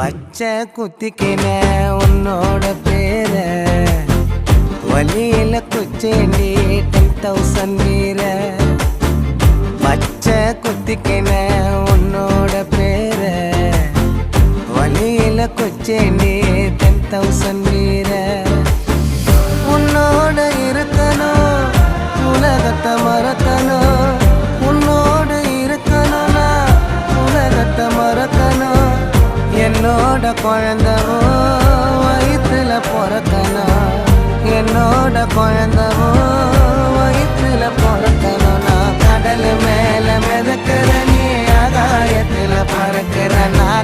பச்சை குத்திக்கின உன்னோட பேர வலியில குச்சேண்டி 10,000 வீர. பச்சை குத்திக்கின உன்னோட பேர வலியில குச்சேண்டி 10,000 வீர. உன்னோட இருக்கணும் உலகத்தை மறக்கணும், உன்னோட இருக்கணும்னா உலகத்தை மறக்கணும். என்னோட குழந்தவோ வயிற்றுல பிறக்கணும், என்னோட குழந்தவோ வயிற்றுல பிறக்கணும். நான் கடல் மேல மிதக்கிற நீ ஆகாயத்துல பறக்கிற, நான்